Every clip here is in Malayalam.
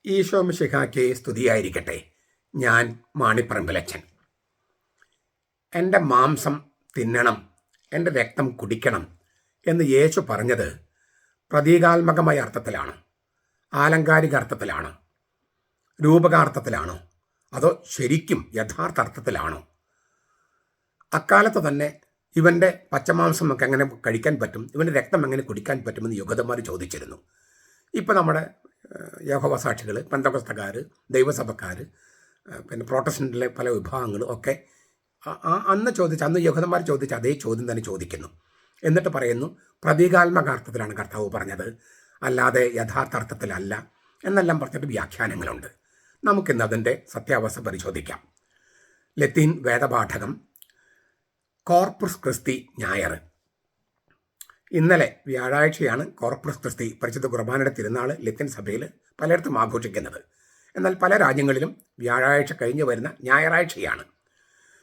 ഈശോ മിശിഹായ്ക്ക് സ്തുതിയായിരിക്കട്ടെ. ഞാൻ മാണിപ്പറമ്പിലച്ചൻ. എൻ്റെ മാംസം തിന്നണം, എൻ്റെ രക്തം കുടിക്കണം എന്ന് യേശു പറഞ്ഞത് പ്രതീകാത്മകമായ അർത്ഥത്തിലാണ്, ആലങ്കാരിക അർത്ഥത്തിലാണ്, രൂപകാർത്ഥത്തിലാണോ, അതോ ശരിക്കും യഥാർത്ഥ അർത്ഥത്തിലാണോ? അക്കാലത്ത് തന്നെ ഇവൻ്റെ പച്ചമാംസം ഒക്കെ എങ്ങനെ കഴിക്കാൻ പറ്റും, ഇവൻ്റെ രക്തം എങ്ങനെ കുടിക്കാൻ പറ്റുമെന്ന് യഹൂദന്മാർ ചോദിച്ചിരുന്നു. ഇപ്പം നമ്മുടെ യഹോവ സാക്ഷികൾ, പെന്തക്കോസ്തക്കാർ, ദൈവസഭക്കാർ, പിന്നെ പ്രോട്ടസ്റ്റന്റിലെ പല വിഭാഗങ്ങളും ഒക്കെ അന്ന് യഹൂദന്മാർ ചോദിച്ച അതേ ചോദ്യം തന്നെ ചോദിക്കുന്നു. എന്നിട്ട് പറയുന്നു പ്രതീകാത്മകാർത്ഥത്തിലാണ് കർത്താവ് പറഞ്ഞത്, അല്ലാതെ യഥാർത്ഥ അർത്ഥത്തിലല്ല എന്നെല്ലാം പറഞ്ഞിട്ട് വ്യാഖ്യാനങ്ങളുണ്ട്. നമുക്കിന്ന് അതിൻ്റെ സത്യാവസ്ഥ പരിശോധിക്കാം. ലത്തീൻ വേദപാഠകം കോർപ്പസ് ക്രിസ്തി ഞായർ. ഇന്നലെ വ്യാഴാഴ്ചയാണ് കോർപ്പസ് ക്രിസ്തി പരിശുദ്ധ കുർബാനയുടെ തിരുനാൾ ലത്തീൻ സഭയിൽ പലയിടത്തും ആഘോഷിക്കുന്നത്. എന്നാൽ പല രാജ്യങ്ങളിലും വ്യാഴാഴ്ച കഴിഞ്ഞ് വരുന്ന ഞായറാഴ്ചയാണ്.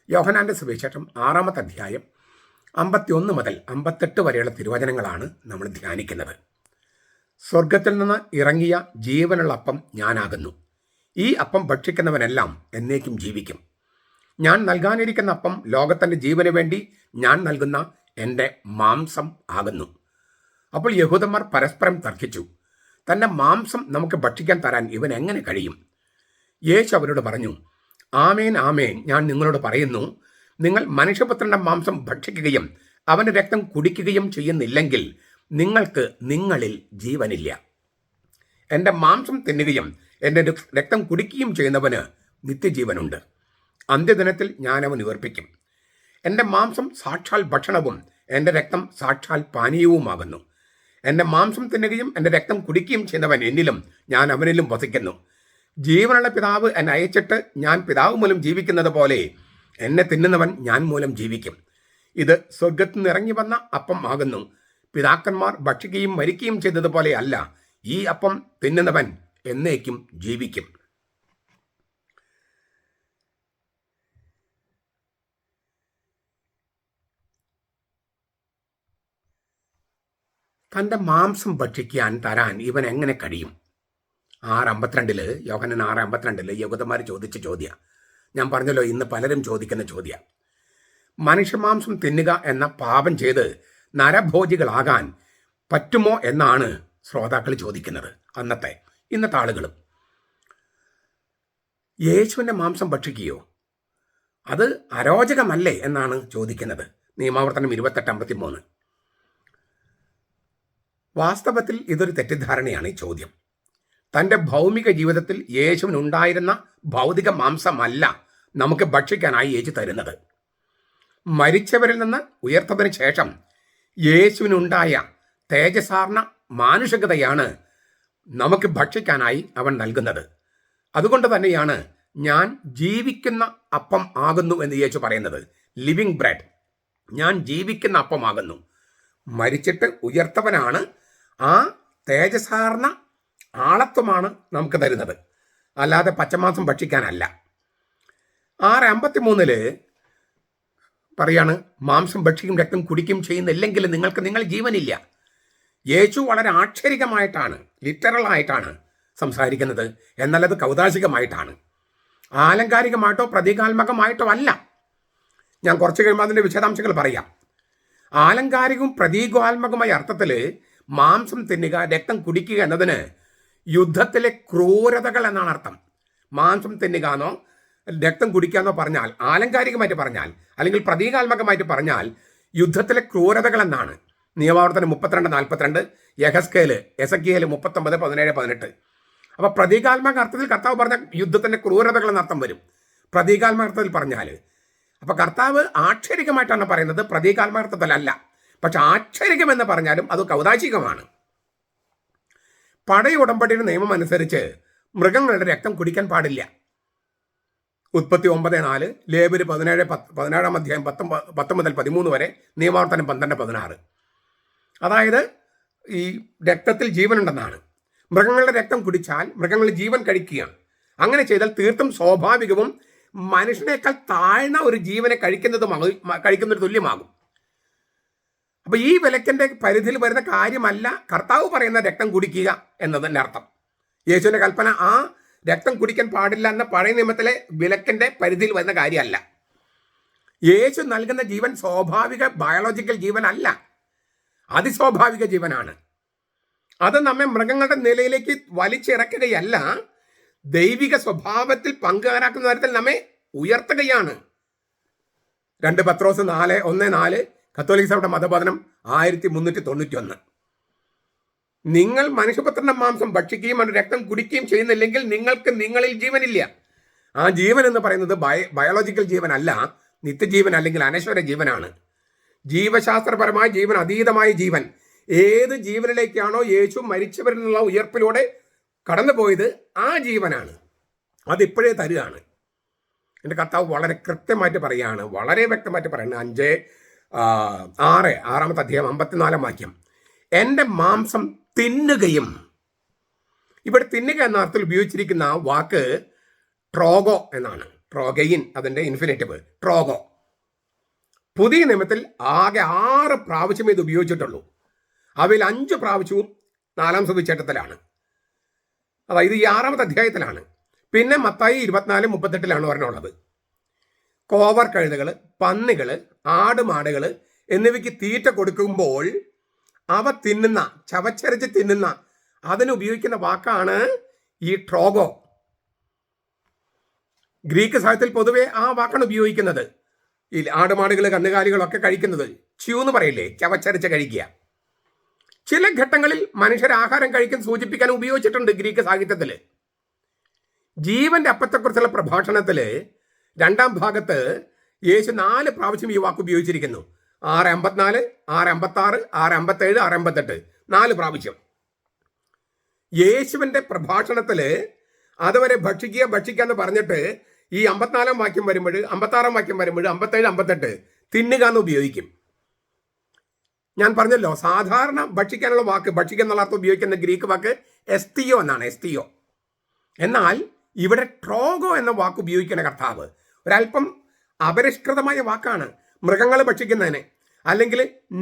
യോഹന്നാൻ്റെ സുവിശേഷം 6-ാമത്തെ അധ്യായം 51 മുതൽ 58 വരെയുള്ള തിരുവചനങ്ങളാണ് നമ്മൾ ധ്യാനിക്കുന്നത്. സ്വർഗത്തിൽ നിന്ന് ഇറങ്ങിയ ജീവനുള്ള അപ്പം ഞാനാകുന്നു. ഈ അപ്പം ഭക്ഷിക്കുന്നവനെല്ലാം എന്നേക്കും ജീവിക്കും. ഞാൻ നൽകാനിരിക്കുന്ന അപ്പം ലോകത്തിൻ്റെ ജീവന് വേണ്ടി ഞാൻ നൽകുന്ന എൻ്റെ മാംസം ആകുന്നു. അപ്പോൾ യഹൂദന്മാർ പരസ്പരം തർക്കിച്ചു, തൻ്റെ മാംസം നമുക്ക് ഭക്ഷിക്കാൻ തരാൻ ഇവൻ എങ്ങനെ കഴിയും? യേശു അവരോട് പറഞ്ഞു, ആമേൻ ആമേൻ, ഞാൻ നിങ്ങളോട് പറയുന്നു, നിങ്ങൾ മനുഷ്യപുത്രൻ്റെ മാംസം ഭക്ഷിക്കുകയും അവൻ്റെ രക്തം കുടിക്കുകയും ചെയ്യുന്നില്ലെങ്കിൽ നിങ്ങൾക്ക് നിങ്ങളിൽ ജീവനില്ല. എൻ്റെ മാംസം തിന്നുകയും എൻ്റെ രക്തം കുടിക്കുകയും ചെയ്യുന്നവന് നിത്യജീവനുണ്ട്. അന്ത്യദിനത്തിൽ ഞാൻ അവൻ ഉയർപ്പിക്കും. എൻ്റെ മാംസം സാക്ഷാൽ ഭക്ഷണവും എൻ്റെ രക്തം സാക്ഷാൽ പാനീയവുമാകുന്നു. എൻ്റെ മാംസം തിന്നുകയും എൻ്റെ രക്തം കുടിക്കുകയും ചെയ്യുന്നവൻ എന്നിലും ഞാൻ അവനിലും വസിക്കുന്നു. ജീവനുള്ള പിതാവ് എന്നെ അയച്ചിട്ട് ഞാൻ പിതാവ് മൂലം ജീവിക്കുന്നത് പോലെ എന്നെ തിന്നുന്നവൻ ഞാൻ മൂലം ജീവിക്കും. ഇത് സ്വർഗത്തിൽ നിന്ന് ഇറങ്ങി വന്ന അപ്പം ആകുന്നു. പിതാക്കന്മാർ ഭക്ഷിക്കുകയും മരിക്കുകയും ചെയ്തതുപോലെ അല്ല, ഈ അപ്പം തിന്നുന്നവൻ എന്നേക്കും ജീവിക്കും. തൻ്റെ മാംസം ഭക്ഷിക്കാൻ തരാൻ ഇവൻ എങ്ങനെ കഴിയും? 6:52 യോഹന്നാൻ 6:52 യഹൂദന്മാർ ചോദിച്ച ചോദ്യം. ഞാൻ പറഞ്ഞല്ലോ, ഇന്ന് പലരും ചോദിക്കുന്ന ചോദ്യം. മനുഷ്യമാംസം തിന്നുക എന്ന പാപം ചെയ്ത് നരഭോജികളാകാൻ പറ്റുമോ എന്നാണ് ശ്രോതാക്കൾ ചോദിക്കുന്നത്. ഇന്നത്തെ ആളുകളും. യേശുവിൻ്റെ മാംസം ഭക്ഷിക്കുകയോ? അത് അരോചകമല്ലേ എന്നാണ് ചോദിക്കുന്നത്. നിയമാവർത്തനം 28:53. വാസ്തവത്തിൽ ഇതൊരു തെറ്റിദ്ധാരണയാണ് ഈ ചോദ്യം. തൻ്റെ ഭൗമിക ജീവിതത്തിൽ യേശുവിനുണ്ടായിരുന്ന ഭൗതിക മാംസമല്ല നമുക്ക് ഭക്ഷിക്കാനായി യേശു തരുന്നത്. മരിച്ചവരിൽ നിന്ന് ഉയർത്തതിന് ശേഷം യേശുവിനുണ്ടായ തേജസാർന്ന മാനുഷികതയാണ് നമുക്ക് ഭക്ഷിക്കാനായി അവൻ നൽകുന്നത്. അതുകൊണ്ട് തന്നെയാണ് ഞാൻ ജീവിക്കുന്ന അപ്പം ആകുന്നു എന്ന് യേശു പറയുന്നത്. ലിവിങ് ബ്രെഡ്, ഞാൻ ജീവിക്കുന്ന അപ്പമാകുന്നു. മരിച്ചിട്ട് ഉയർത്തവനാണ്, ആ തേജസാർന്ന ആളത്വമാണ് നമുക്ക് തരുന്നത്, അല്ലാതെ പച്ചമാംസം ഭക്ഷിക്കാനല്ല. 6:53 പറയാണ്, മാംസം ഭക്ഷിക്കും രക്തം കുടിക്കും ചെയ്യുന്നില്ലെങ്കിൽ നിങ്ങൾക്ക് നിങ്ങൾ ജീവനില്ല. യേശു വളരെ ആക്ഷരികമായിട്ടാണ്, ലിറ്ററലായിട്ടാണ് സംസാരിക്കുന്നത്. എന്നാൽ അത് കൗതാശികമായിട്ടാണ്, ആലങ്കാരികമായിട്ടോ പ്രതീകാത്മകമായിട്ടോ അല്ല. ഞാൻ കുറച്ച് കഴിയുമ്പോൾ അതിൻ്റെ വിശദാംശങ്ങൾ പറയാം. ആലങ്കാരികവും പ്രതീകാത്മകമായ അർത്ഥത്തിൽ മാംസം തിന്നുക, രക്തം കുടിക്കുക എന്നതിന് യുദ്ധത്തിലെ ക്രൂരതകൾ എന്നാണ് അർത്ഥം. മാംസം തിന്നുക എന്നോ രക്തം കുടിക്കാന്നോ പറഞ്ഞാൽ, ആലങ്കാരികമായിട്ട് പറഞ്ഞാൽ അല്ലെങ്കിൽ പ്രതീകാത്മകമായിട്ട് പറഞ്ഞാൽ യുദ്ധത്തിലെ ക്രൂരതകൾ എന്നാണ്. നിയമാവർത്തനം 32:42, യഹസ്കേൽ 39:17-18. അപ്പോൾ പ്രതീകാത്മക അർത്ഥത്തിൽ കർത്താവ് പറഞ്ഞ യുദ്ധത്തിൻ്റെ ക്രൂരതകൾ എന്നർത്ഥം വരും, പ്രതീകാത്മക അർത്ഥത്തിൽ പറഞ്ഞാൽ. അപ്പോൾ കർത്താവ് ആക്ഷരികമായിട്ടാണ് പറയുന്നത്, പ്രതീകാത്മകത്വത്തിലല്ല. പക്ഷെ ആക്ഷരികം എന്ന് പറഞ്ഞാലും അത് കൗതാശികമാണ്. പടയ ഉടമ്പടിയുടെ നിയമം അനുസരിച്ച് മൃഗങ്ങളുടെ രക്തം കുടിക്കാൻ പാടില്ല. ഉൽപ്പത്തി 9:4, ലേവ്യർ 17-17 അധ്യായം 10 മുതൽ 13 വരെ, നിയമാവർത്തനം 12-16. അതായത് ഈ രക്തത്തിൽ ജീവനുണ്ടെന്നാണ്. മൃഗങ്ങളുടെ രക്തം കുടിച്ചാൽ മൃഗങ്ങൾ ജീവൻ കഴിക്കുകയാണ്. അങ്ങനെ ചെയ്താൽ തീർത്തും സ്വാഭാവികവും മനുഷ്യനേക്കാൾ താഴ്ന്ന ഒരു ജീവനെ കഴിക്കുന്നൊരു തുല്യമാകും. അപ്പൊ ഈ വിലക്കിന്റെ പരിധിയിൽ വരുന്ന കാര്യമല്ല കർത്താവ് പറയുന്ന രക്തം കുടിക്കുക എന്നതിൻ്റെ അർത്ഥം. യേശുവിൻ്റെ കൽപ്പന ആ രക്തം കുടിക്കാൻ പാടില്ല എന്ന പഴയ നിയമത്തിലെ വിലക്കിൻ്റെ പരിധിയിൽ വരുന്ന കാര്യമല്ല. യേശു നൽകുന്ന ജീവൻ സ്വാഭാവിക ബയോളജിക്കൽ ജീവനല്ല, അതിസ്വാഭാവിക ജീവനാണ്. അത് നമ്മെ മൃഗങ്ങളുടെ നിലയിലേക്ക് വലിച്ചിറക്കുകയല്ല, ദൈവിക സ്വഭാവത്തിൽ പങ്കുകാരാക്കുന്ന തരത്തിൽ നമ്മെ ഉയർത്തുകയാണ്. 2 പത്രോസ് 4:1-4 കത്തോലിക്ക സഭയുടെ മതബോധനം 1391. നിങ്ങൾ മനുഷ്യപുത്രന്റെ മാംസം ഭക്ഷിക്കുകയും അവന്റെ രക്തം കുടിക്കുകയും ചെയ്യുന്നില്ലെങ്കിൽ നിങ്ങൾക്ക് നിങ്ങളിൽ ജീവനില്ല. ആ ജീവൻ എന്ന് പറയുന്നത് ബയോളജിക്കൽ ജീവനല്ല, നിത്യജീവൻ അല്ലെങ്കിൽ അനശ്വര ജീവനാണ്. ജീവശാസ്ത്രപരമായ ജീവൻ, അതീതമായ ജീവൻ. ഏത് ജീവനിലേക്കാണോ യേശു മരിച്ചവരിൽ നിന്നുള്ള ഉയർപ്പിലൂടെ കടന്നുപോയത്, ആ ജീവനാണ്. അതിപ്പോഴേ തരുകയാണ്. എൻ്റെ കർത്താവ് വളരെ കൃത്യമായിട്ട് പറയുകയാണ്, വളരെ വ്യക്തമായിട്ട് പറയുന്നത്. 6-6 അധ്യായം 54 വാക്യം, എൻ്റെ മാംസം തിന്നുകയും. ഇവിടെ തിന്നുക എന്ന അർത്ഥത്തിൽ ഉപയോഗിച്ചിരിക്കുന്ന വാക്ക് ട്രോഗോ എന്നാണ്. ട്രോഗയിൻ അതിൻ്റെ ഇൻഫിനിറ്റീവ് ട്രോഗോ. പുതിയ നിയമത്തിൽ ആകെ 6 പ്രാവശ്യമേ ഇത് ഉപയോഗിച്ചിട്ടുള്ളൂ. അവയിൽ 5 പ്രാവശ്യവും 4-ാം സുവിശേഷത്തിലാണ്, അതായത് ഈ 6-ാമത്തെ അധ്യായത്തിലാണ്. പിന്നെ മത്തായി 24:38 പറഞ്ഞുള്ളത്. കോവർ കഴുതകൾ, പന്നികൾ, ആടുമാടുകൾ എന്നിവയ്ക്ക് തീറ്റ കൊടുക്കുമ്പോൾ അവ തിന്നുന്ന, ചവച്ചരച്ച് തിന്നുന്ന, അതിനുപയോഗിക്കുന്ന വാക്കാണ് ഈ ട്രോഗോ. ഗ്രീക്ക് സാഹിത്യത്തിൽ പൊതുവെ ആ വാക്കാണ് ഉപയോഗിക്കുന്നത്. ഈ ആടുമാടുകൾ, കന്നുകാലികളൊക്കെ കഴിക്കുന്നത് ച്യൂ എന്ന് പറയില്ലേ, ചവച്ചരച്ച് കഴിക്കുക. ചില ഘട്ടങ്ങളിൽ മനുഷ്യർ ആഹാരം കഴിക്കാൻ സൂചിപ്പിക്കാൻ ഉപയോഗിച്ചിട്ടുണ്ട് ഗ്രീക്ക് സാഹിത്യത്തിൽ. ജീവന്റെ അപ്പത്തെക്കുറിച്ചുള്ള പ്രഭാഷണത്തിൽ 2-ാം ഭാഗത്ത് യേശു 4 പ്രാവശ്യം ഈ വാക്ക് ഉപയോഗിച്ചിരിക്കുന്നു. 6:54, 6:56, 6:57, 6:58, 4 പ്രാവശ്യം. യേശുവിൻ്റെ പ്രഭാഷണത്തിൽ അതുവരെ ഭക്ഷിക്കുക എന്ന് പറഞ്ഞിട്ട് ഈ 54-ാം വാക്യം വരുമ്പോൾ, 56-ാം വാക്യം വരുമ്പോൾ 57, 58 തിന്നുക എന്ന് ഉപയോഗിക്കും. ഞാൻ പറഞ്ഞല്ലോ, സാധാരണ ഭക്ഷിക്കാനുള്ള വാക്ക്, ഭക്ഷിക്കുക എന്നുള്ള അർത്ഥം ഉപയോഗിക്കുന്ന ഗ്രീക്ക് വാക്ക് എസ്തിയോ എന്നാണ്, എസ്തിയോ. എന്നാൽ ഇവിടെ ട്രോഗോ എന്ന വാക്ക് ഉപയോഗിക്കുന്ന കർത്താവ് ഒരല്പം അപരിഷ്കൃതമായ വാക്കാണ്. മൃഗങ്ങൾ ഭക്ഷിക്കുന്നതിന്, അല്ലെങ്കിൽ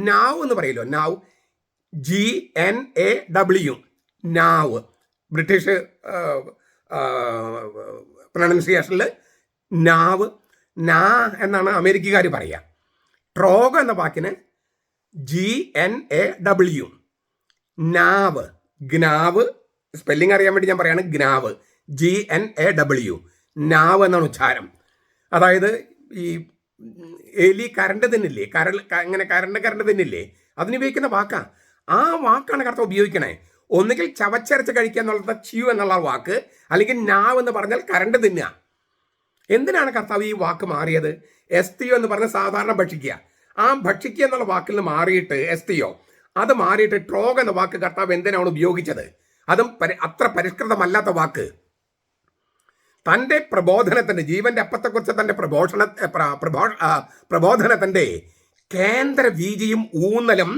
നാവ് എന്ന് പറയല്ലോ, നാവ്, GNAW, നാവ്. ബ്രിട്ടീഷ് പ്രൊനൗൺസിയേഷനിൽ നാവ്, നാ എന്നാണ് അമേരിക്കക്കാർ പറയുക. ട്രോഗോ എന്ന വാക്കിന് GNAW, നാവ്, ഗ്നാവ്. സ്പെല്ലിംഗ് അറിയാൻ വേണ്ടി ഞാൻ പറയാണ്, ഗ്നാവ്, GNAW, നാവ് എന്നാണ് ഉച്ചാരം. അതായത് ഈ എലി കരണ്ട് തിന്നില്ലേ, ഇങ്ങനെ കരണ്ട് തിന്നില്ലേ, അതിനുപയോഗിക്കുന്ന വാക്കാണ്. ആ വാക്കാണ് കർത്താവ് ഉപയോഗിക്കണേ. ഒന്നുകിൽ ചവച്ചരച്ച് കഴിക്കുക എന്നുള്ളത് ച്യൂ എന്നുള്ള വാക്ക്, അല്ലെങ്കിൽ നാവ് എന്ന് പറഞ്ഞാൽ കരണ്ട് തിന്നുക. എന്തിനാണ് കർത്താവ് ഈ വാക്ക് മാറിയത്? എസ്തിയോ എന്ന് പറഞ്ഞാൽ സാധാരണ ഭക്ഷിക്കുക. ആ ഭക്ഷിക്കുക എന്നുള്ള വാക്കിൽ നിന്ന് മാറിയിട്ട് എസ്തിയോ, അത് മാറിയിട്ട് ട്രോഗ് എന്ന വാക്ക് കർത്താവ് എന്തിനാണ് ഉപയോഗിച്ചത്? അതും അത്ര പരിഷ്കൃതമല്ലാത്ത വാക്ക്. തൻ്റെ പ്രബോധനത്തിൻ്റെ, ജീവന്റെ അപ്പത്തെക്കുറിച്ച് തൻ്റെ പ്രബോധനത്തിൻ്റെ കേന്ദ്ര വീതിയും ഊന്നലും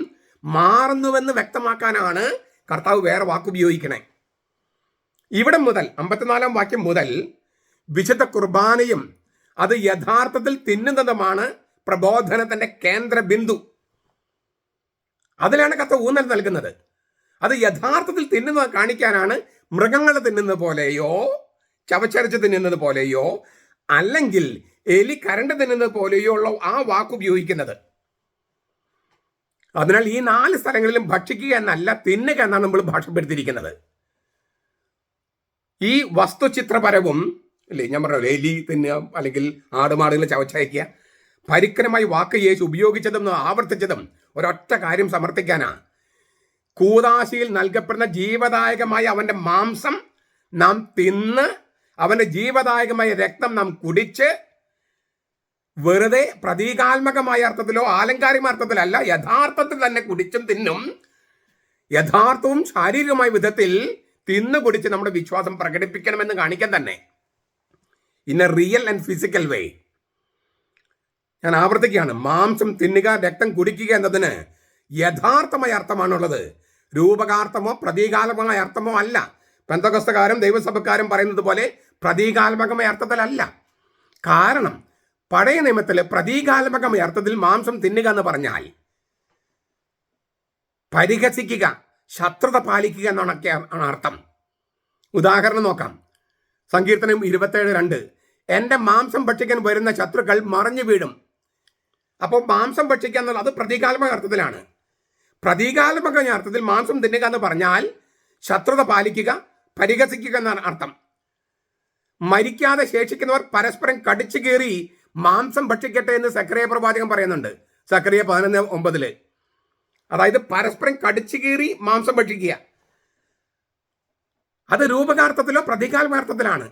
മാറുന്നുവെന്ന് വ്യക്തമാക്കാനാണ് കർത്താവ് വേറെ വാക്കുപയോഗിക്കണേ. ഇവിടെ മുതൽ 54-ാം വാക്യം മുതൽ വിശുദ്ധ കുർബാനയും അത് യഥാർത്ഥത്തിൽ തിന്നുന്നതുമാണ് പ്രബോധനത്തിൻ്റെ കേന്ദ്ര ബിന്ദു. അതിലാണ് കർത്താവ് ഊന്നൽ നൽകുന്നത്. അത് യഥാർത്ഥത്തിൽ തിന്നുന്നത് കാണിക്കാനാണ് മൃഗങ്ങൾ തിന്നുന്നത് പോലെയോ, ചവച്ചരച്ച് തിന്നുന്നത് പോലെയോ, അല്ലെങ്കിൽ എലി കരണ്ട് തിന്നുന്നത് പോലെയോ ഉള്ള ആ വാക്ക് ഉപയോഗിക്കുന്നത്. അതിനാൽ ഈ 4 സ്ഥലങ്ങളിലും ഭക്ഷിക്കുക എന്നല്ല, തിന്നുക എന്നാണ് നമ്മൾ ഭാഷപ്പെടുത്തിയിരിക്കുന്നത്. ഈ വസ്തുചിത്രപരവും അല്ലേ, ഞാൻ പറഞ്ഞ എലി തിന്നുക അല്ലെങ്കിൽ ആടുമാടുകൾ ചവച്ചയക്കുക, പരിക്കരമായി വാക്ക് യേശു ഉപയോഗിച്ചതും ആവർത്തിച്ചതും ഒരൊറ്റ കാര്യം സമർത്ഥിക്കാനാ. കൂദാശിയിൽ നൽകപ്പെടുന്ന ജീവദായകമായ അവൻ്റെ മാംസം നാം തിന്ന്, അവൻ്റെ ജീവദായകമായ രക്തം നാം കുടിച്ച്, വെറുതെ പ്രതീകാത്മകമായ അർത്ഥത്തിലോ ആലങ്കാരികമായ അർത്ഥത്തിലല്ല, യഥാർത്ഥത്തിൽ തന്നെ കുടിച്ചും തിന്നും, യഥാർത്ഥവും ശാരീരികമായ വിധത്തിൽ തിന്നു കുടിച്ച് നമ്മുടെ വിശ്വാസം പ്രകടിപ്പിക്കണമെന്ന് കാണിക്കാൻ തന്നെ, in a real and physical way. ഞാൻ ആവർത്തിക്കുകയാണ്, മാംസം തിന്നുക, രക്തം കുടിക്കുക എന്നതിന് യഥാർത്ഥമായ അർത്ഥമാണുള്ളത്. രൂപകാർത്ഥമോ പ്രതീകാത്മകമായ അർത്ഥമോ അല്ല. പെന്തക്കോസ്തക്കാരും ദൈവസഭക്കാരും പറയുന്നത് പോലെ പ്രതീകാത്മകമായ അർത്ഥത്തിലല്ല. കാരണം പഴയ നിയമത്തിൽ പ്രതീകാത്മകമായ അർത്ഥത്തിൽ മാംസം തിന്നുക എന്ന് പറഞ്ഞാൽ പരിഹസിക്കുക, ശത്രുത പാലിക്കുക എന്നൊക്കെ ആണ് അർത്ഥം. ഉദാഹരണം നോക്കാം. സങ്കീർത്തനം 27:2, എൻ്റെ മാംസം ഭക്ഷിക്കാൻ വരുന്ന ശത്രുക്കൾ മറിഞ്ഞു വീഴും. അപ്പോൾ മാംസം ഭക്ഷിക്കുക എന്നുള്ളത് അത് പ്രതീകാത്മക അർത്ഥത്തിലാണ്. പ്രതീകാത്മക അർത്ഥത്തിൽ മാംസം തിന്നുക എന്ന് പറഞ്ഞാൽ ശത്രുത പാലിക്കുക, പരിഹസിക്കുക എന്നാണ് അർത്ഥം. മരിക്കാതെ ശേഷിക്കുന്നവർ പരസ്പരം കടിച്ചു കീറി മാംസം ഭക്ഷിക്കട്ടെ എന്ന് സക്കറിയ പ്രവാചകൻ പറയുന്നുണ്ട്. സക്കറിയ 11:9. അതായത് പരസ്പരം കടിച്ചു കീറി മാംസം ഭക്ഷിക്കുക. അത് രൂപകാർത്ഥത്തിലോ പ്രതീകാത്മകാർത്ഥത്തിലാണ്.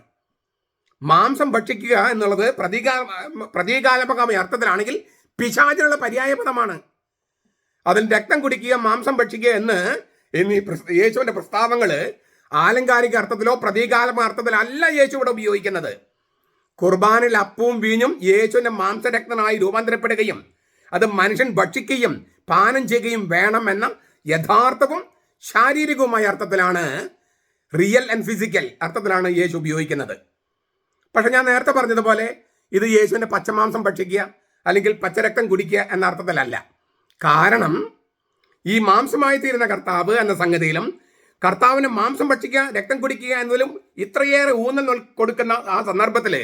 മാംസം ഭക്ഷിക്കുക എന്നുള്ളത് പ്രതീകാത്മകമായ അർത്ഥത്തിലാണെങ്കിൽ പിശാചിനുള്ള പര്യായ പദമാണ്. അതിൽ രക്തം കുടിക്കുക, മാംസം ഭക്ഷിക്കുക എന്നീ യേശുവിന്റെ പ്രസ്താവങ്ങൾ ആലങ്കാരിക അർത്ഥത്തിലോ പ്രതീകാത്മക അർത്ഥത്തിലല്ല യേശു ഇവിടെ ഉപയോഗിക്കുന്നത്. കുർബാനിൽ അപ്പവും വീഞ്ഞും യേശുവിന്റെ മാംസരക്തനായി രൂപാന്തരപ്പെടുകയും അത് മനുഷ്യൻ ഭക്ഷിക്കുകയും പാനം ചെയ്യുകയും വേണം എന്ന യഥാർത്ഥവും ശാരീരികവുമായ അർത്ഥത്തിലാണ്, റിയൽ ആൻഡ് ഫിസിക്കൽ അർത്ഥത്തിലാണ് യേശു ഉപയോഗിക്കുന്നത്. പക്ഷെ ഞാൻ നേരത്തെ പറഞ്ഞതുപോലെ ഇത് യേശുവിന്റെ പച്ചമാംസം ഭക്ഷിക്കുക അല്ലെങ്കിൽ പച്ചരക്തം കുടിക്കുക എന്ന അർത്ഥത്തിലല്ല. കാരണം ഈ മാംസമായി തീരുന്ന കർത്താവ് എന്ന സംഗതിയിലും കർത്താവിന് മാംസം ഭക്ഷിക്കുക രക്തം കുടിക്കുക എന്നതിലും ഇത്രയേറെ ഊന്നൽ കൊടുക്കുന്ന ആ സന്ദർഭത്തിൽ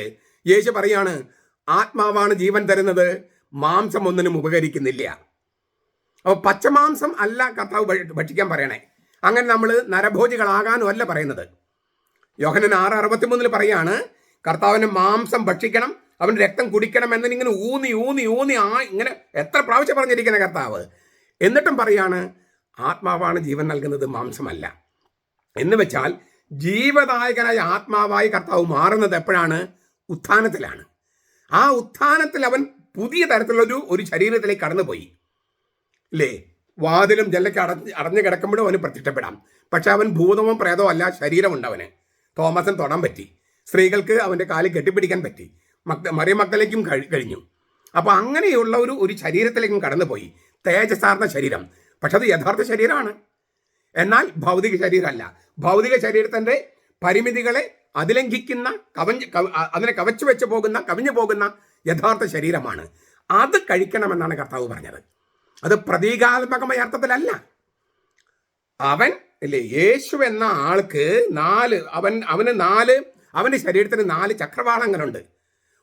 യേശു പറയാണ്, ആത്മാവാണ് ജീവൻ തരുന്നത്, മാംസം ഒന്നിനും ഉപകരിക്കുന്നില്ല. അപ്പോൾ പച്ചമാംസം അല്ല കർത്താവ് ഭക്ഷിക്കാൻ പറയണേ. അങ്ങനെ നമ്മൾ നരഭോജികളാകാനും അല്ല പറയുന്നത്. യോഹന്നാൻ 6:63 പറയാണ്, കർത്താവിന് മാംസം ഭക്ഷിക്കണം, അവന് രക്തം കുടിക്കണം എന്നിങ്ങനെ ഊന്നി ഊന്നി ഊന്നി ഇങ്ങനെ എത്ര പ്രാവശ്യം പറഞ്ഞിരിക്കുന്ന കർത്താവ്. എന്നിട്ടും പറയാണ്, ആത്മാവാണ് ജീവൻ നൽകുന്നത്, മാംസമല്ല. എന്ന് വെച്ചാൽ ജീവദായകനായ ആത്മാവായി കർത്താവ് മാറുന്നത് എപ്പോഴാണ്? ഉത്ഥാനത്തിലാണ്. ആ ഉത്ഥാനത്തിൽ അവൻ പുതിയ തരത്തിലുള്ള ഒരു ശരീരത്തിലേക്ക് കടന്നുപോയി. ഇല്ലേ? വാതിലും ജനലൊക്കെ അടഞ്ഞു കിടക്കുമ്പോഴും അവന് പ്രത്യക്ഷപ്പെടാം. പക്ഷെ അവൻ ഭൂതമോ പ്രേതമോ അല്ല, ശരീരമുണ്ട് അവന്. തോമസിന് തൊടാൻ പറ്റി, സ്ത്രീകൾക്ക് അവൻ്റെ കാലിൽ കെട്ടിപ്പിടിക്കാൻ പറ്റി, മറിയമക്കളിലേക്കും കഴിഞ്ഞു. അപ്പോൾ അങ്ങനെയുള്ള ഒരു ശരീരത്തിലേക്കും കടന്നുപോയി, തേജസ്സാർന്ന ശരീരം. പക്ഷെ അത് യഥാർത്ഥ ശരീരമാണ്, എന്നാൽ ഭൗതിക ശരീരമല്ല. ഭൗതിക ശരീരത്തിൻ്റെ പരിമിതികളെ അതിലംഘിക്കുന്ന അതിനെ കവിഞ്ഞു പോകുന്ന യഥാർത്ഥ ശരീരമാണ്. അത് കഴിക്കണമെന്നാണ് കർത്താവ് പറഞ്ഞത്. അത് പ്രതീകാത്മകമായ അർത്ഥത്തിലല്ല. യേശു എന്ന ആൾക്ക് അവൻ്റെ ശരീരത്തിന് 4 ചക്രവാളങ്ങളുണ്ട്.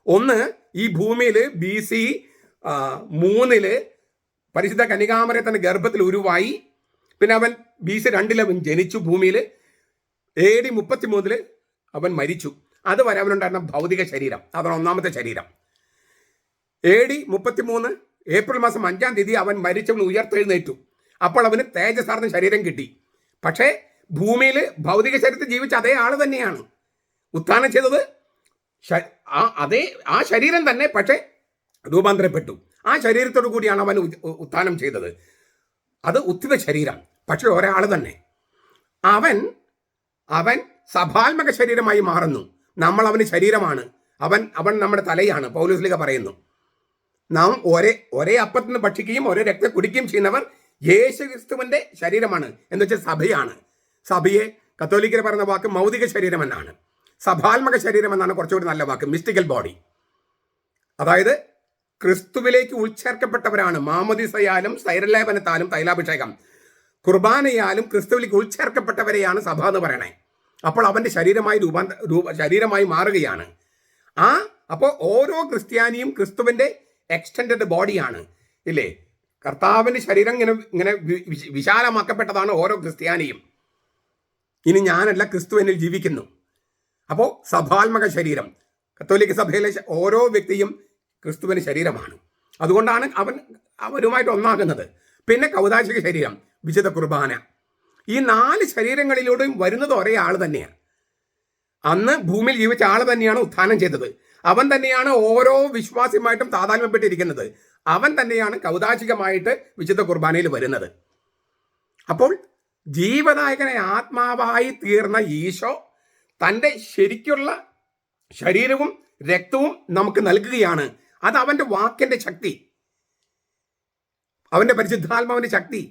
ഒന്ന്, ഈ ഭൂമിയിൽ BC 3 പരിശുദ്ധ കന്യകാമറിയത്തിന്റെ ഗർഭത്തിൽ ഉരുവായി. പിന്നെ അവൻ BC 2 അവൻ ജനിച്ചു ഭൂമിയിൽ. AD 33 അവൻ മരിച്ചു. അതുവരെ അവനുണ്ടായിരുന്ന ഭൗതിക ശരീരം, അതാണ് ഒന്നാമത്തെ ശരീരം. AD 33 ഏപ്രിൽ മാസം 5-ാം തീയതി അവൻ മരിച്ചവൻ ഉയർത്തെഴുന്നേറ്റു. അപ്പോൾ അവന് തേജസ്സാർന്ന ശരീരം കിട്ടി. പക്ഷേ ഭൂമിയിൽ ഭൗതിക ശരീരത്തിൽ ജീവിച്ച അതേ ആൾ തന്നെയാണ് ഉത്ഥാനം ചെയ്തത്. ആ ശരീരം തന്നെ പക്ഷേ രൂപാന്തരപ്പെട്ടു. ആ ശരീരത്തോടു കൂടിയാണ് അവൻ ഉത്ഥാനം ചെയ്തത്. അത് ഉത്ഥിത ശരീരം, പക്ഷെ ഒരാൾ തന്നെ. അവൻ സഭാത്മക ശരീരമായി മാറുന്നു. നമ്മൾ അവന് ശരീരമാണ്. അവൻ നമ്മുടെ തലയാണ്. പൗലോസ്ലീഹ പറയുന്നു, നാം ഒരേ അപ്പത്തിന് ഭക്ഷിക്കുകയും ഒരേ രക്തം കുടിക്കുകയും ചെയ്യുന്നവർ യേശുക്രിസ്തുവിന്റെ ശരീരമാണ്. എന്ന് വെച്ചാൽ സഭയാണ്. സഭയെ കത്തോലിക്കർ പറയുന്ന വാക്ക് മൗതിക ശരീരം എന്നാണ്. സഭാത്മക ശരീരം എന്നാണ് കുറച്ചുകൂടി നല്ല വാക്ക്, മിസ്റ്റിക്കൽ ബോഡി. അതായത് ക്രിസ്തുവിലേക്ക് ഉൾച്ചേർക്കപ്പെട്ടവരാണ്. മാമോദീസയാലും സൈരലേപനത്താലും തൈലാഭിഷേകം, കുർബാനയാലും ക്രിസ്തുവിലേക്ക് ഉൾച്ചേർക്കപ്പെട്ടവരെയാണ് സഭ എന്ന് പറയണേ. അപ്പോൾ അവൻ്റെ ശരീരമായി മാറുകയാണ്. അപ്പോൾ ഓരോ ക്രിസ്ത്യാനിയും ക്രിസ്തുവിൻ്റെ എക്സ്റ്റൻഡഡ് ബോഡിയാണ്. ഇല്ലേ? കർത്താവിൻ്റെ ശരീരം ഇങ്ങനെ വിശാലമാക്കപ്പെട്ടതാണ് ഓരോ ക്രിസ്ത്യാനിയും. ഇനി ഞാനല്ല, ക്രിസ്തു എന്നിൽ ജീവിക്കുന്നു. അപ്പോൾ സഭാത്മക ശരീരം, കത്തോലിക്ക സഭയിലെ ഓരോ വ്യക്തിയും ക്രിസ്തുവിന് ശരീരമാണ്. അതുകൊണ്ടാണ് അവരുമായിട്ട് ഒന്നാകുന്നത്. പിന്നെ കൗദാശിക ശരീരം, വിശുദ്ധ കുർബാന. ഈ 4 ശരീരങ്ങളിലൂടെയും വരുന്നത് ഒരേ ആൾ തന്നെയാണ്. അന്ന് ഭൂമിയിൽ ജീവിച്ച ആൾ തന്നെയാണ് ഉത്ഥാനം ചെയ്തത്. അവൻ തന്നെയാണ് ഓരോ വിശ്വാസിയുമായിട്ടും താതാത്മ്യപ്പെട്ടിരിക്കുന്നത്. അവൻ തന്നെയാണ് കൗദാശികമായിട്ട് വിശുദ്ധ കുർബാനയിൽ വരുന്നത്. അപ്പോൾ ജീവദായകനെ ആത്മാവായി തീർന്ന ഈശോ തൻ്റെ ശരിക്കുള്ള ശരീരവും രക്തവും നമുക്ക് നൽകുകയാണ്. അത് അവൻ്റെ വാക്കിൻ്റെ ശക്തി, അവൻ്റെ പരിശുദ്ധാത്മാവിൻ്റെ ശക്തി.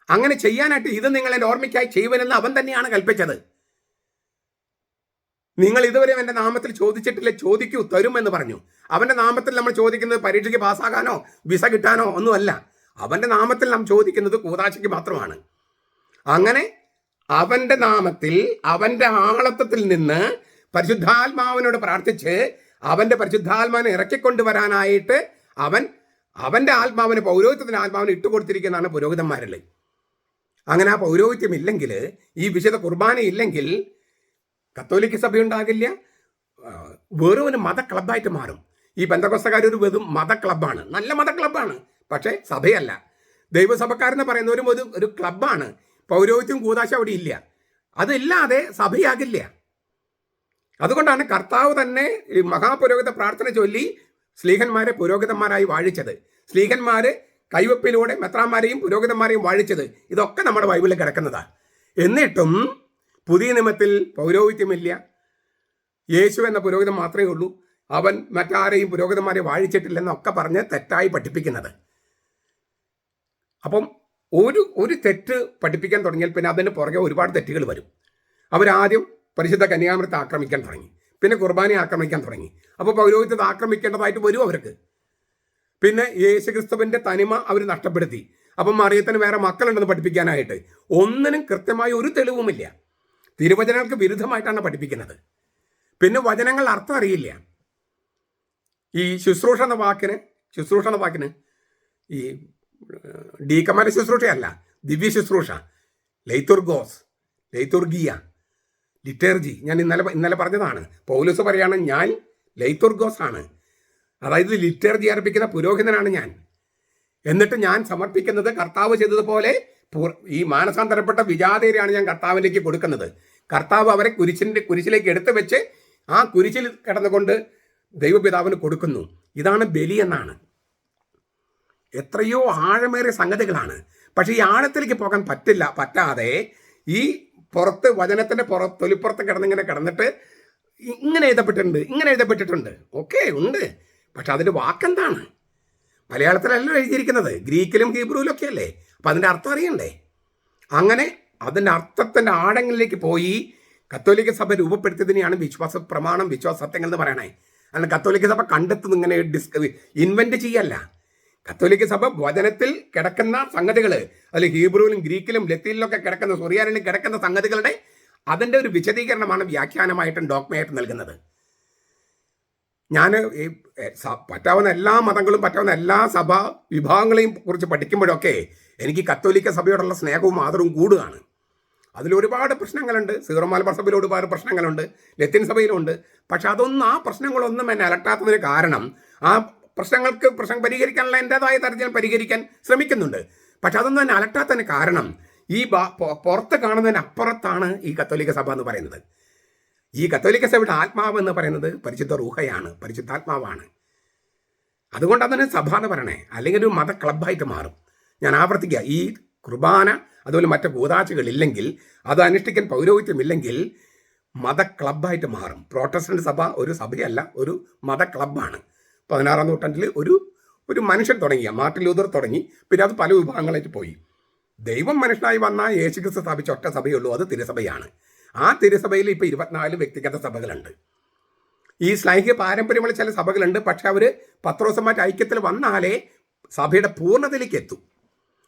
അങ്ങനെ ചെയ്യാനായിട്ട് ഇത് നിങ്ങൾ എൻ്റെ ഓർമ്മയ്ക്കായി ചെയ്യുവനെന്ന് അവൻ തന്നെയാണ് കൽപ്പിച്ചത്. നിങ്ങൾ ഇതുവരെ എൻ്റെ നാമത്തിൽ ചോദിച്ചിട്ടില്ല, ചോദിക്കൂ തരുമെന്ന് പറഞ്ഞു. അവൻ്റെ നാമത്തിൽ നമ്മൾ ചോദിക്കുന്നത് പരീക്ഷയ്ക്ക് പാസ്സാകാനോ വിസ കിട്ടാനോ ഒന്നുമല്ല. അവൻ്റെ നാമത്തിൽ നാം ചോദിക്കുന്നത് കൂദാശയ്ക്ക് മാത്രമാണ്. അങ്ങനെ അവന്റെ നാമത്തിൽ അവന്റെ ആളത്വത്തിൽ നിന്ന് പരിശുദ്ധാത്മാവിനോട് പ്രാർത്ഥിച്ച് അവന്റെ പരിശുദ്ധാത്മാവിനെ ഇറക്കിക്കൊണ്ടുവരാനായിട്ട് അവന്റെ ആത്മാവിന്, പൗരോഹിത്യത്തിന്റെ ആത്മാവിനെ ഇട്ടുകൊടുത്തിരിക്കുന്നതാണ് പുരോഹിതന്മാരിൽ. അങ്ങനെ ആ പൗരോഹിത്യം ഇല്ലെങ്കിൽ, ഈ വിശുദ്ധ കുർബാന ഇല്ലെങ്കിൽ കത്തോലിക്ക സഭ ഉണ്ടാകില്ല. വെറും ഒരു മത ക്ലബ്ബായിട്ട് മാറും. ഈ പെന്തക്കോസ്തക്കാർ ഒരു വെറും മത ക്ലബ്ബാണ്, നല്ല മത ക്ലബ്ബാണ്, പക്ഷേ സഭയല്ല. ദൈവസഭക്കാരെന്ന് പറയുന്നവരും ഒരു ക്ലബ്ബാണ്. പൗരോഹിത്യം കൂതാശ അവിടെ ഇല്ല. അതില്ലാതെ സഭയാകില്ല. അതുകൊണ്ടാണ് കർത്താവ് തന്നെ ഈ മഹാപുരോഹിത പ്രാർത്ഥന ചൊല്ലി സ്ലീഹന്മാരെ പുരോഹിതന്മാരായി വാഴിച്ചത്. സ്ലീഹന്മാര് കൈവപ്പിലൂടെ മെത്രാന്മാരെയും പുരോഹിതന്മാരെയും വാഴിച്ചത്. ഇതൊക്കെ നമ്മുടെ ബൈബിളിൽ കിടക്കുന്നതാണ്. എന്നിട്ടും പുതിയ നിയമത്തിൽ പൗരോഹിത്യമില്ല. യേശു എന്ന പുരോഹിതൻ മാത്രമേ ഉള്ളൂ. അവൻ മറ്റാരെയും പുരോഹിതന്മാരെ വാഴിച്ചിട്ടില്ലെന്നൊക്കെ പറഞ്ഞ് തെറ്റായി പഠിപ്പിക്കുന്നത്. അപ്പം ഒരു തെറ്റ് പഠിപ്പിക്കാൻ തുടങ്ങിയാൽ പിന്നെ അതിന് പുറകെ ഒരുപാട് തെറ്റുകൾ വരും. അവരാദ്യം പരിശുദ്ധ കന്യാമൃത്തെ ആക്രമിക്കാൻ തുടങ്ങി, പിന്നെ കുർബാനയെ ആക്രമിക്കാൻ തുടങ്ങി. അപ്പോൾ പൗരോഹിത്യത്തെ ആക്രമിക്കേണ്ടതായിട്ട് വരും അവർക്ക്. പിന്നെ യേശുക്രിസ്തുവിന്റെ തനിമ അവർ നഷ്ടപ്പെടുത്തി. അപ്പം മറിയത്തിന് വേറെ മക്കളുണ്ടെന്ന് പഠിപ്പിക്കാനായിട്ട് ഒന്നിനും കൃത്യമായ ഒരു തെളിവുമില്ല. തിരുവചനങ്ങൾക്ക് വിരുദ്ധമായിട്ടാണ് പഠിപ്പിക്കുന്നത്. പിന്നെ വചനങ്ങൾ അർത്ഥം അറിയില്ല. ഈ ശുശ്രൂഷ എന്ന വാക്കിന് ഈ ഡീക്കന്മാരുടെ ശുശ്രൂഷയല്ല, ദിവ്യ ശുശ്രൂഷ, ലൈത്തുർഗിയ, ലിറ്റർജി. ഞാൻ ഇന്നലെ പറഞ്ഞതാണ്. പൗലോസ് പറയാണ്, ഞാൻ ലൈത്തുർഗോസ് ആണ്, അതായത് ലിറ്റർജി അർപ്പിക്കുന്ന പുരോഹിതനാണ് ഞാൻ. എന്നിട്ട് ഞാൻ സമർപ്പിക്കുന്നത് കർത്താവ് ചെയ്തതുപോലെ ഈ മാനസാന്തരപ്പെട്ട വിജാതീയരെയാണ് ഞാൻ കർത്താവിലേക്ക് കൊടുക്കുന്നത്. കർത്താവ് അവരെ കുരിശിലേക്ക് എടുത്തു വെച്ച് ആ കുരിശിൽ കിടന്നുകൊണ്ട് ദൈവപിതാവിന് കൊടുക്കുന്നു. ഇതാണ് ബലി എന്നാണ്. എത്രയോ ആഴമേറിയ സംഗതികളാണ്. പക്ഷെ ഈ ആഴത്തിലേക്ക് പോകാൻ പറ്റാതെ ഈ പുറത്ത് വചനത്തിന്റെ തൊലിപ്പുറത്ത് കിടന്നിട്ട് ഇങ്ങനെ എഴുതപ്പെട്ടിട്ടുണ്ട് ഓക്കെ ഉണ്ട്. പക്ഷെ അതിന്റെ വാക്കെന്താണ്? മലയാളത്തിലല്ലോ എഴുതിയിരിക്കുന്നത്, ഗ്രീക്കിലും ഹീബ്രുവിലും ഒക്കെ അല്ലേ. അപ്പം അതിൻ്റെ അർത്ഥം അറിയണ്ടേ? അങ്ങനെ അതിൻ്റെ അർത്ഥത്തിൻ്റെ ആഴങ്ങളിലേക്ക് പോയി കത്തോലിക്ക സഭ രൂപപ്പെടുത്തിയതിനെയാണ് വിശ്വാസ പ്രമാണം, വിശ്വാസ സത്യങ്ങൾ എന്ന് പറയണേ. അല്ല കത്തോലിക്ക സഭ കണ്ടെത്തുന്ന ഇങ്ങനെ ഇൻവെന്റ് ചെയ്യല്ല. കത്തോലിക്ക സഭ വചനത്തിൽ കിടക്കുന്ന സംഗതികൾ, അതിൽ ഹീബ്രുവിലും ഗ്രീക്കിലും ലത്തീനിലൊക്കെ കിടക്കുന്ന, സുറിയാനിലും കിടക്കുന്ന സംഗതികളുടെ അതിൻ്റെ ഒരു വിശദീകരണമാണ് വ്യാഖ്യാനമായിട്ടും ഡോക്മയായിട്ടും നൽകുന്നത്. ഞാൻ ഈ പറ്റാവുന്ന എല്ലാ മതങ്ങളും പറ്റാവുന്ന എല്ലാ സഭാ വിഭാഗങ്ങളെയും കുറിച്ച് പഠിക്കുമ്പോഴൊക്കെ എനിക്ക് കത്തോലിക്ക സഭയോടുള്ള സ്നേഹവും ആദരവും കൂടുകയാണ്. അതിലൊരുപാട് പ്രശ്നങ്ങളുണ്ട്. സീറോ മലബാർ സഭയിൽ ഒരുപാട് പ്രശ്നങ്ങളുണ്ട്, ലത്തീൻ സഭയിലുണ്ട്. പക്ഷെ ആ പ്രശ്നങ്ങളൊന്നും എന്നെ അലട്ടാത്തതിന് കാരണം ആ പ്രശ്നം പരിഹരിക്കാനുള്ള എൻ്റെതായ തരത്തിൽ ഞാൻ പരിഹരിക്കാൻ ശ്രമിക്കുന്നുണ്ട്. പക്ഷെ അതൊന്നും എന്നെ അലട്ടാത്തതിന് കാരണം ഈ പുറത്ത് കാണുന്നതിന് അപ്പുറത്താണ് ഈ കത്തോലിക്ക സഭ എന്ന് പറയുന്നത്. ഈ കത്തോലിക്ക സഭയുടെ ആത്മാവ് എന്ന് പറയുന്നത് പരിശുദ്ധ റൂഹയാണ്, പരിശുദ്ധാത്മാവാണ്. അതുകൊണ്ട് അതിന് സഭ എന്ന് പറയണേ, അല്ലെങ്കിൽ ഒരു മത ക്ലബ്ബായിട്ട് മാറും. ഞാൻ ആവർത്തിക്കുക, ഈ കുർബാന അതുപോലെ മറ്റ് കൂതാശകളില്ലെങ്കിൽ, അത് അനുഷ്ഠിക്കാൻ പൗരോഹിത്യമില്ലെങ്കിൽ മത ക്ലബ്ബായിട്ട് മാറും. പ്രോട്ടസ്റ്റന്റ് സഭ ഒരു സഭയല്ല, ഒരു മത ക്ലബ്ബാണ്. 16-ാം നൂറ്റാണ്ടിൽ ഒരു മനുഷ്യൻ തുടങ്ങിയ മാർട്ടിൻ ലൂതർ തുടങ്ങി. പിന്നെ അത് പല വിഭാഗങ്ങളായിട്ട് പോയി. ദൈവം മനുഷ്യനായി വന്ന യേശുക്രിസ്തു സ്ഥാപിച്ച ഒറ്റ സഭയുള്ളൂ, അത് തിരുസഭയാണ്. ആ തിരുസഭയിൽ ഇപ്പോൾ 24 വ്യക്തിഗത സഭകളുണ്ട്. ഈ ശ്ലൈഹിക പാരമ്പര്യമുള്ള ചില സഭകളുണ്ട്. പക്ഷെ അവർ പത്രോസുമായിട്ട് ഐക്യത്തിൽ വന്നാലേ സഭയുടെ പൂർണ്ണതയിലേക്ക് എത്തും.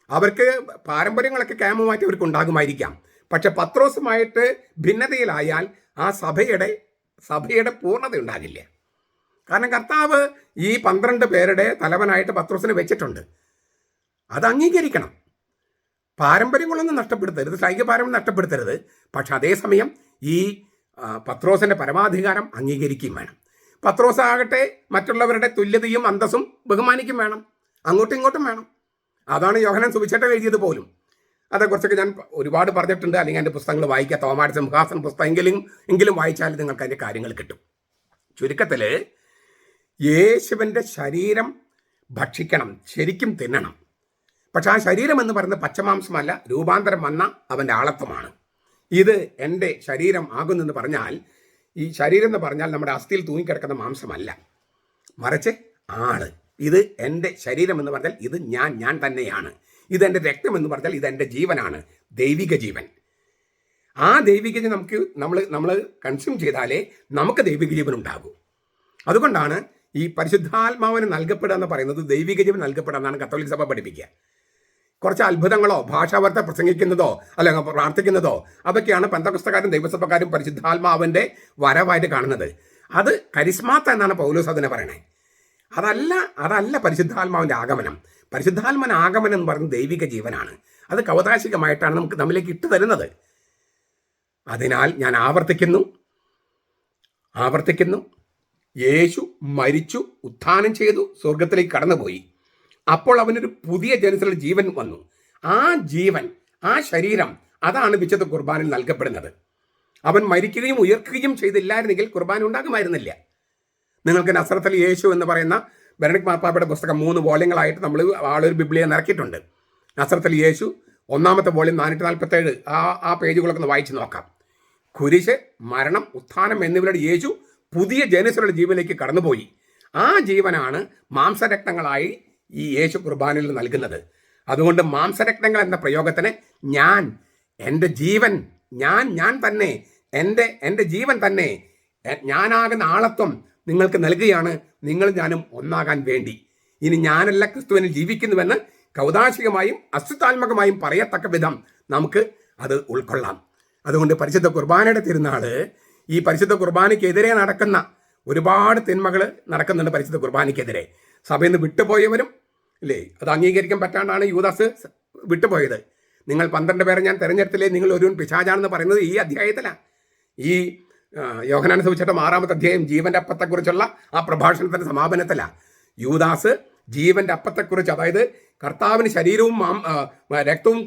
അവർക്ക് പാരമ്പര്യങ്ങളൊക്കെ ക്യാമുമായിട്ട് അവർക്ക് ഉണ്ടാകുമായിരിക്കാം. പക്ഷെ പത്രോസുമായിട്ട് ഭിന്നതയിലായാൽ ആ സഭയുടെ പൂർണ്ണത ഉണ്ടാകില്ല. കാരണം കർത്താവ് ഈ 12 പേരുടെ തലവനായിട്ട് പത്രോസിനെ വെച്ചിട്ടുണ്ട്. അത് അംഗീകരിക്കണം. പാരമ്പര്യങ്ങളൊന്നും നഷ്ടപ്പെടുത്തരുത്, ശ്ലൈഹിക പാരമ്പര്യം നഷ്ടപ്പെടുത്തരുത്. പക്ഷെ അതേസമയം ഈ പത്രോസിൻ്റെ പരമാധികാരം അംഗീകരിക്കുകയും വേണം. പത്രോസ് ആകട്ടെ മറ്റുള്ളവരുടെ തുല്യതയും അന്തസ്സും ബഹുമാനിക്കും വേണം, അങ്ങോട്ടും ഇങ്ങോട്ടും വേണം. അതാണ് യോഹന്നാൻ സുവിശേഷം എഴുതിയത് പോലും. അതേക്കുറിച്ചൊക്കെ ഞാൻ ഒരുപാട് പറഞ്ഞിട്ടുണ്ട്. അല്ലെങ്കിൽ എൻ്റെ പുസ്തകങ്ങൾ വായിക്കുക, തോമായുടെ സിംഹാസനം പുസ്തകം എങ്കിലും വായിച്ചാൽ നിങ്ങൾക്ക് അതിൻ്റെ കാര്യങ്ങൾ കിട്ടും. ചുരുക്കത്തിൽ യേശുവിൻ്റെ ശരീരം ഭക്ഷിക്കണം, ശരിക്കും തിന്നണം. പക്ഷെ ആ ശരീരം എന്ന് പറയുന്നത് പച്ചമാംസമല്ല, രൂപാന്തരം വന്ന അവൻ്റെ ആളത്വമാണ്. ഇത് എൻ്റെ ശരീരം ആകുന്നെന്ന് പറഞ്ഞാൽ, ഈ ശരീരം എന്ന് പറഞ്ഞാൽ നമ്മുടെ അസ്ഥിയിൽ തൂങ്ങിക്കിടക്കുന്ന മാംസമല്ല, മറിച്ച് ആള്. ഇത് എൻ്റെ ശരീരം എന്ന് പറഞ്ഞാൽ ഇത് ഞാൻ തന്നെയാണ്. ഇതെൻ്റെ രക്തം എന്ന് പറഞ്ഞാൽ ഇതെൻ്റെ ജീവനാണ്, ദൈവിക ജീവൻ. ആ ദൈവിക ജീവൻ നമ്മൾ കൺസ്യൂം ചെയ്താലേ നമുക്ക് ദൈവിക ജീവൻ ഉണ്ടാകൂ. അതുകൊണ്ടാണ് ഈ പരിശുദ്ധാത്മാവിന് നൽകപ്പെടുക എന്ന് പറയുന്നത്, ദൈവിക ജീവൻ നൽകപ്പെടുക എന്നാണ് കത്തോലിക്ക സഭ പഠിപ്പിക്കുക. കുറച്ച് അത്ഭുതങ്ങളോ ഭാഷാവർത്ത പ്രസംഗിക്കുന്നതോ അല്ലെങ്കിൽ പ്രാർത്ഥിക്കുന്നതോ അതൊക്കെയാണ് പെന്തക്കോസ്തക്കാരും ദൈവസഭക്കാരും പരിശുദ്ധാത്മാവിൻ്റെ വരവായിട്ട് കാണുന്നത്. അത് കരിസ്മാത്ത എന്നാണ് പൗലോസ് അതിനെ പറയണേ. അതല്ല പരിശുദ്ധാത്മാവിൻ്റെ ആഗമനം. പരിശുദ്ധാത്മാവിൻ്റെ ആഗമനം എന്ന് പറയുന്നത് ദൈവിക ജീവനാണ്. അത് കൗതാശികമായിട്ടാണ് നമുക്ക് നമ്മിലേക്ക് ഇട്ടു തരുന്നത്. അതിനാൽ ഞാൻ ആവർത്തിക്കുന്നു, യേശു മരിച്ചു, ഉത്ഥാനം ചെയ്തു, സ്വർഗത്തിലേക്ക് കടന്നുപോയി. അപ്പോൾ അവനൊരു പുതിയ ജനത്തിലുള്ള ജീവൻ വന്നു. ആ ജീവൻ, ആ ശരീരം, അതാണ് വിശുദ്ധ കുർബാനയിൽ നൽകപ്പെടുന്നത്. അവൻ മരിക്കുകയും ഉയർക്കുകയും ചെയ്തില്ലായിരുന്നെങ്കിൽ കുർബാന ഉണ്ടാകുമായിരുന്നില്ല. നിങ്ങൾക്ക് നസറത്തിൽ യേശു എന്ന് പറയുന്ന ബെനഡിക്ട് മാർപ്പാപ്പയുടെ പുസ്തകം 3 വോള്യങ്ങളായിട്ട് നമ്മൾ ആളൊരു ബിബ്ലിയ ഇറക്കിയിട്ടുണ്ട്. നസറത്തിൽ യേശു 1-ാമത്തെ വോള്യം 447 ആ പേജുകളൊക്കെ ഒന്ന് വായിച്ച് നോക്കാം. കുരിശ്, മരണം, ഉത്ഥാനം എന്നിവരുടെ യേശു പുതിയ ജനസിലുള്ള ജീവനിലേക്ക് കടന്നുപോയി. ആ ജീവനാണ് മാംസരക്തങ്ങളായി ഈ യേശു കുർബാനയിൽ നൽകുന്നത്. അതുകൊണ്ട് മാംസരക്തങ്ങൾ എന്ന പ്രയോഗത്തിന് എൻ്റെ ജീവൻ, ഞാൻ തന്നെ, എൻ്റെ ജീവൻ തന്നെ, ഞാനാകുന്ന ആളത്വം നിങ്ങൾക്ക് നൽകുകയാണ്, നിങ്ങൾ ഞാനും ഒന്നാകാൻ വേണ്ടി. ഇനി ഞാനല്ല ക്രിസ്തുവിനിൽ ജീവിക്കുന്നുവെന്ന് കൗതാശികമായും അസ്തുതാത്മകമായും പറയത്തക്ക വിധം നമുക്ക് അത് ഉൾക്കൊള്ളാം. അതുകൊണ്ട് പരിശുദ്ധ കുർബാനയുടെ തിരുനാൾ, ഈ പരിശുദ്ധ കുർബാനയ്ക്കെതിരെ നടക്കുന്ന ഒരുപാട് തിന്മകൾ നടക്കുന്നുണ്ട്. പരിശുദ്ധ കുർബാനയ്ക്കെതിരെ സഭയിൽ നിന്ന് വിട്ടുപോയവരും ഇല്ലേ, അത് അംഗീകരിക്കാൻ പറ്റാണ്ടാണ് യൂദാസ് വിട്ടുപോയത്. നിങ്ങൾ 12 പേരെ ഞാൻ തിരഞ്ഞെടുത്തില്ലേ, നിങ്ങൾ ഒരുവൻ പിശാചാണെന്ന് പറയുന്നത് ഈ അധ്യായത്തിലാണ്. ഈ യോഹന്നാൻ സുവിശേഷം 6-ാമത്തെ അധ്യായം ജീവന്റെ അപ്പത്തെക്കുറിച്ചുള്ള ആ പ്രഭാഷണത്തിന്റെ സമാപനത്തിലാണ് യൂദാസ് ജീവന്റെ അപ്പത്തെക്കുറിച്ച്, അതായത് കർത്താവിന് ശരീരവും രക്തവും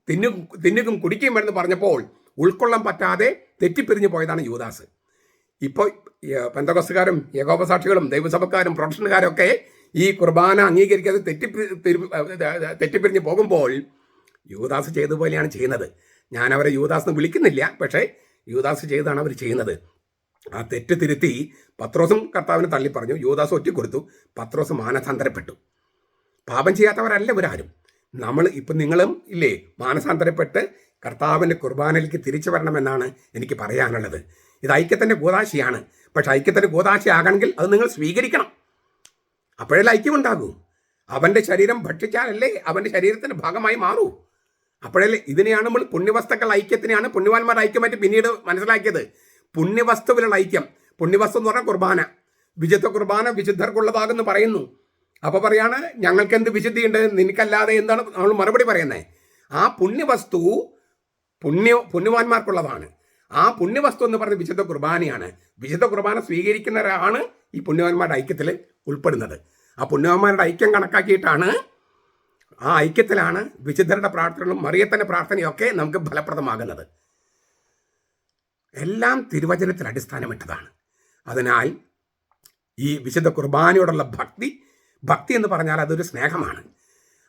തിന്നുകയും കുടിക്കുകയും എന്ന് പറഞ്ഞപ്പോൾ ഉൾക്കൊള്ളാൻ പറ്റാതെ തെറ്റിപ്പിരിഞ്ഞു പോയതാണ് യൂദാസ്. ഇപ്പോൾ പെന്തക്കോസ്തുകാരും യഹോവസാക്ഷികളും ദൈവസഭക്കാരും പ്രൊഫഷണൽക്കാരും ഒക്കെ ഈ കുർബാന അംഗീകരിക്കാതെ തെറ്റിപ്പിരിഞ്ഞ് പോകുമ്പോൾ യൂദാസ് ചെയ്തതുപോലെയാണ് ചെയ്യുന്നത്. ഞാൻ അവരെ യൂദാസ് എന്ന് വിളിക്കുന്നില്ല, പക്ഷേ യൂദാസ് ചെയ്താണ് അവർ ചെയ്യുന്നത്. ആ തെറ്റ് തിരുത്തി പത്രോസും കർത്താവിനെ തള്ളി പറഞ്ഞു, യൂദാസ് ഒറ്റിക്കൊടുത്തു, പത്രോസ് മാനസാന്തരപ്പെട്ടു. പാപം ചെയ്യാത്തവരല്ല ഇവരാരും. നിങ്ങളും ഇല്ലേ മാനസാന്തരപ്പെട്ട് കർത്താവിൻ്റെ കുർബാനയിലേക്ക് തിരിച്ചു വരണമെന്നാണ് എനിക്ക് പറയാനുള്ളത്. ഇത് ഐക്യത്തിൻ്റെ കൂതാശിയാണ്. പക്ഷെ ഐക്യത്തിൻ്റെ കൂതാശി ആകണമെങ്കിൽ അത് നിങ്ങൾ സ്വീകരിക്കണം. അപ്പോഴേ ഐക്യമുണ്ടാകൂ. അവൻ്റെ ശരീരം ഭക്ഷിച്ചാലല്ലേ അവൻ്റെ ശരീരത്തിൻ്റെ ഭാഗമായി മാറൂ. അപ്പോഴല്ലേ ഇതിനെയാണ് നമ്മൾ പുണ്യവസ്തുക്കൾ ഐക്യത്തിനെയാണ് പുണ്യവാന്മാരുടെ ഐക്യമായിട്ട് പിന്നീട് മനസ്സിലാക്കിയത്. പുണ്യവസ്തുവിലുള്ള ഐക്യം, പുണ്യവസ്തു എന്ന് പറഞ്ഞാൽ കുർബാന, വിശുദ്ധ കുർബാന വിശുദ്ധർക്കുള്ളതാകുന്നു പറയുന്നു. അപ്പോൾ പറയാണ് ഞങ്ങൾക്ക് എന്ത് വിശുദ്ധിയുണ്ട്, നിനക്കല്ലാതെ എന്താണ് നമ്മൾ മറുപടി പറയുന്നത്? ആ പുണ്യവസ്തു പുണ്യവാന്മാർക്കുള്ളതാണ്. ആ പുണ്യവസ്തു എന്ന് പറഞ്ഞ വിശുദ്ധ കുർബാനയാണ്. വിശുദ്ധ കുർബാന സ്വീകരിക്കുന്നവരാണ് ഈ പുണ്യവാന്മാരുടെ ഐക്യത്തിൽ ഉൾപ്പെടുന്നത്. ആ പുണ്യവാന്മാരുടെ ഐക്യം കണക്കാക്കിയിട്ടാണ്, ആ ഐക്യത്തിലാണ് വിശുദ്ധരുടെ പ്രാർത്ഥനകളും മറിയത്തിൻ്റെ പ്രാർത്ഥനയൊക്കെ നമുക്ക് ഫലപ്രദമാകുന്നത്. എല്ലാം തിരുവചനത്തിൽ അടിസ്ഥാനമിട്ടതാണ്. അതിനാൽ ഈ വിശുദ്ധ കുർബാനയോടുള്ള ഭക്തി എന്ന് പറഞ്ഞാൽ അതൊരു സ്നേഹമാണ്.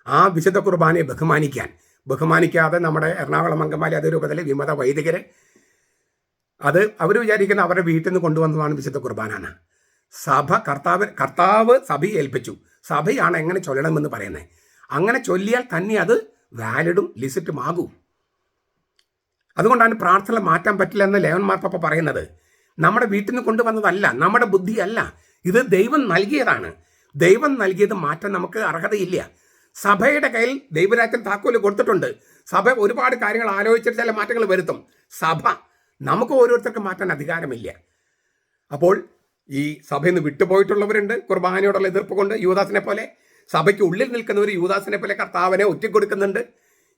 ആ വിശുദ്ധ കുർബാനയെ ബഹുമാനിക്കാതെ നമ്മുടെ എറണാകുളം അങ്കമാലി അതിരൂപതയിലെ വിമത വൈദികർ അവർ വിചാരിക്കുന്ന അവരുടെ വീട്ടിൽ നിന്ന് കൊണ്ടുവന്നതാണ് വിശുദ്ധ കുർബാന. കർത്താവ് സഭയെ ഏൽപ്പിച്ചു. സഭയാണ് എങ്ങനെ ചൊല്ലണമെന്ന് പറയുന്നത്. അങ്ങനെ ചൊല്ലിയാൽ തന്നെ അത് വാലിഡും ലിസിറ്റുമാകും. അതുകൊണ്ടാണ് പ്രാർത്ഥന മാറ്റാൻ പറ്റില്ല എന്ന് ലേവൻ മാർപ്പാപ്പ പറയുന്നത്. നമ്മുടെ വീട്ടിൽ നിന്ന് കൊണ്ടുവന്നതല്ല, നമ്മുടെ ബുദ്ധിയല്ല, ഇത് ദൈവം നൽകിയതാണ്. ദൈവം നൽകിയത് മാറ്റാൻ നമുക്ക് അർഹതയില്ല. സഭയുടെ കയ്യിൽ ദൈവരാജ്യം താക്കോല് കൊടുത്തിട്ടുണ്ട്. സഭ ഒരുപാട് കാര്യങ്ങൾ ആലോചിച്ചിട്ട് ചില മാറ്റങ്ങൾ വരുത്തും. സഭ നമുക്ക് ഓരോരുത്തർക്ക് മാറ്റാൻ അധികാരമില്ല. അപ്പോൾ ഈ സഭയിൽ നിന്ന് വിട്ടുപോയിട്ടുള്ളവരുണ്ട് കുർബാനയോടുള്ള എതിർപ്പ് കൊണ്ട്, യൂദാസിനെ പോലെ. സഭയ്ക്ക് ഉള്ളിൽ നിൽക്കുന്നവർ യൂദാസിനെ പോലെ കർത്താവിനെ ഒറ്റിക്കൊടുക്കുന്നുണ്ട്.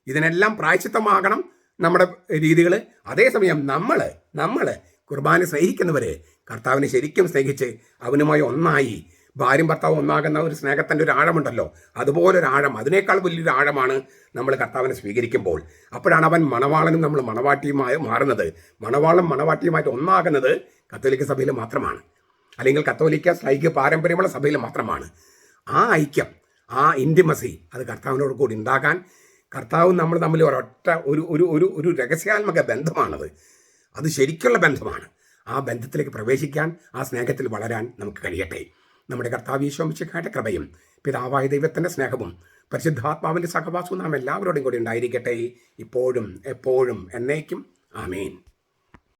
ഇതിനെല്ലാം പ്രായശ്ചിത്തമാകണം നമ്മുടെ രീതികൾ. അതേസമയം നമ്മൾ കുർബാന സ്നേഹിക്കുന്നവർ കർത്താവിനെ ശരിക്കും സ്നേഹിച്ച് അവനുമായി ഒന്നായി, ഭാര്യയും ഭർത്താവും ഒന്നാകുന്ന ഒരു സ്നേഹത്തിൻ്റെ ഒരു ആഴമുണ്ടല്ലോ, അതുപോലൊരു ആഴം, അതിനേക്കാൾ വലിയൊരു ആഴമാണ് നമ്മൾ കർത്താവിനെ സ്വീകരിക്കുമ്പോൾ. അപ്പോഴാണ് അവൻ മണവാളനും നമ്മൾ മണവാട്ടിയുമായി മാറുന്നത്. മണവാട്ടിയുമായിട്ട് ഒന്നാകുന്നത് കത്തോലിക്ക സഭയിൽ മാത്രമാണ്, അല്ലെങ്കിൽ കത്തോലിക്ക സ്ലൈക പാരമ്പര്യമുള്ള സഭയിൽ മാത്രമാണ്. ആ ഐക്യം, ആ ഇൻറ്റിമസി അത് കർത്താവിനോട് കൂടി ഉണ്ടാകാൻ, കർത്താവും നമ്മൾ തമ്മിൽ ഒരൊറ്റ ഒരു രഹസ്യാത്മക ബന്ധമാണത്. അത് ശരിക്കുള്ള ബന്ധമാണ്. ആ ബന്ധത്തിലേക്ക് പ്രവേശിക്കാൻ, ആ സ്നേഹത്തിൽ വളരാൻ നമുക്ക് കഴിയട്ടെ. നമ്മുടെ കർത്താവ് ഈശോ മിശിഹായുടെ കൃപയും പിതാവായ ദൈവത്തിൻ്റെ സ്നേഹവും പരിശുദ്ധാത്മാവിൻ്റെ സഹവാസവും നാം എല്ലാവരോടും കൂടി ഉണ്ടായിരിക്കട്ടെ, ഇപ്പോഴും എപ്പോഴും എന്നേക്കും. ആമേൻ.